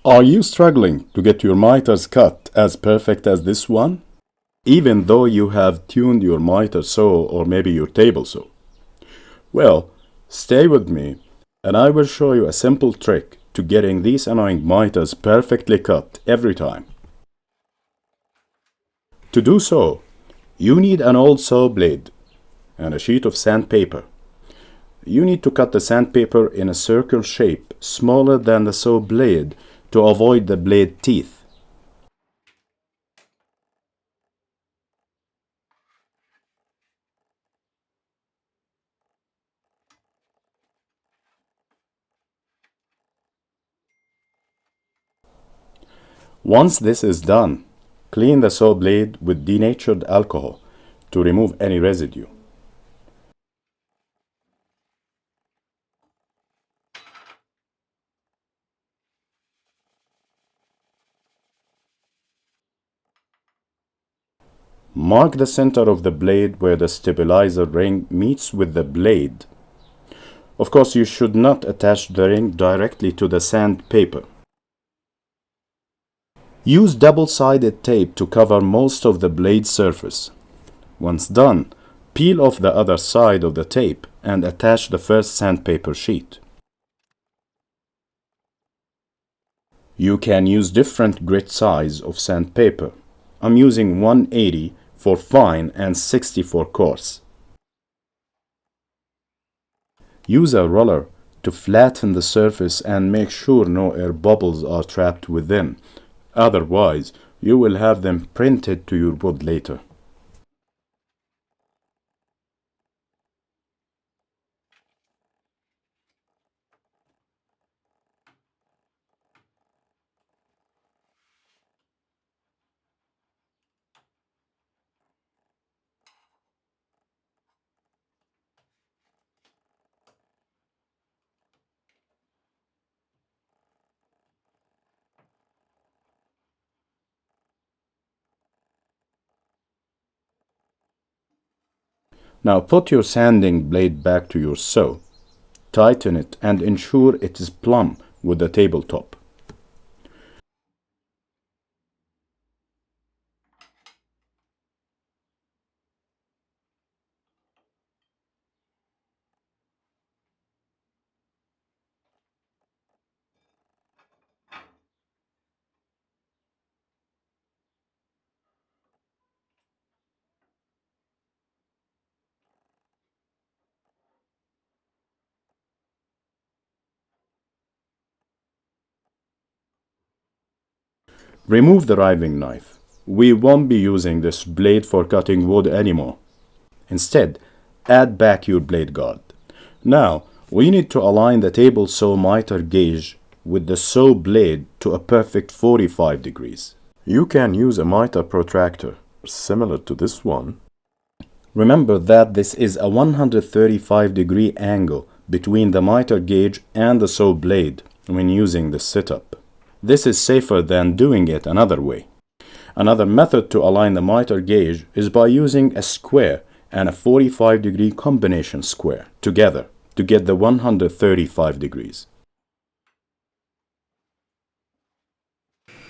Are you struggling to get your miters cut as perfect as this one? Even though you have tuned your miter saw or maybe your table saw? Well, stay with me and I will show you a simple trick to getting these annoying miters perfectly cut every time. To do so, you need an old saw blade and a sheet of sandpaper. You need to cut the sandpaper in a circle shape smaller than the saw blade to avoid the blade teeth. Once this is done, clean the saw blade with denatured alcohol to remove any residue. Mark the center of the blade where the stabilizer ring meets with the blade. Of course, you should not attach the ring directly to the sandpaper. Use double-sided tape to cover most of the blade surface. Once done, peel off the other side of the tape and attach the first sandpaper sheet. You can use different grit size of sandpaper. I'm using 180 for fine and 60 for coarse. Use a roller to flatten the surface and make sure no air bubbles are trapped within. Otherwise, you will have them printed to your wood later. Now put your sanding blade back to your saw. Tighten it and ensure it is plumb with the tabletop. Remove the riving knife. We won't be using this blade for cutting wood anymore. Instead, add back your blade guard. Now, we need to align the table saw miter gauge with the saw blade to a perfect 45 degrees. You can use a miter protractor, similar to this one. Remember that this is a 135-degree angle between the miter gauge and the saw blade when using this setup. This is safer than doing it another way. Another method to align the miter gauge is by using a square and a 45-degree combination square together to get the 135 degrees.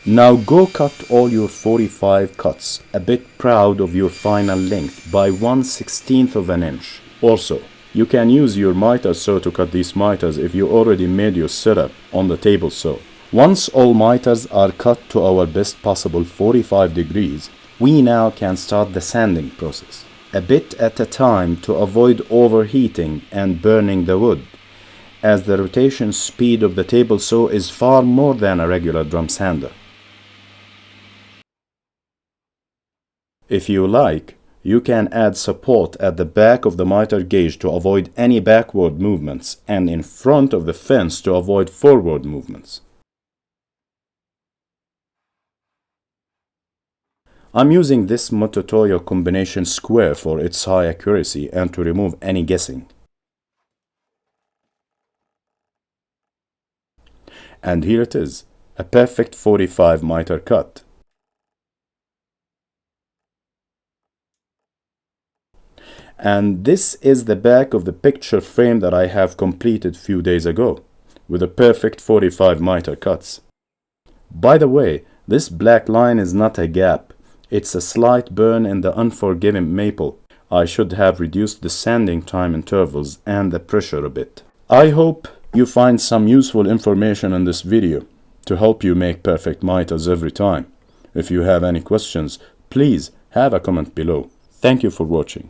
Now go cut all your 45 cuts, a bit proud of your final length, by 1/16 of an inch. Also, you can use your miter saw to cut these miters if you already made your setup on the table saw. Once all miters are cut to our best possible 45 degrees, we now can start the sanding process, a bit at a time to avoid overheating and burning the wood, as the rotation speed of the table saw is far more than a regular drum sander. If you like, you can add support at the back of the miter gauge to avoid any backward movements and in front of the fence to avoid forward movements. I'm using this Mototoyo combination square for its high accuracy and to remove any guessing. And here it is, a perfect 45 miter cut. And this is the back of the picture frame that I have completed few days ago, with a perfect 45 miter cuts. By the way, this black line is not a gap. It's a slight burn in the unforgiving maple. I should have reduced the sanding time intervals and the pressure a bit. I hope you find some useful information in this video to help you make perfect mitres every time. If you have any questions, please have a comment below. Thank you for watching.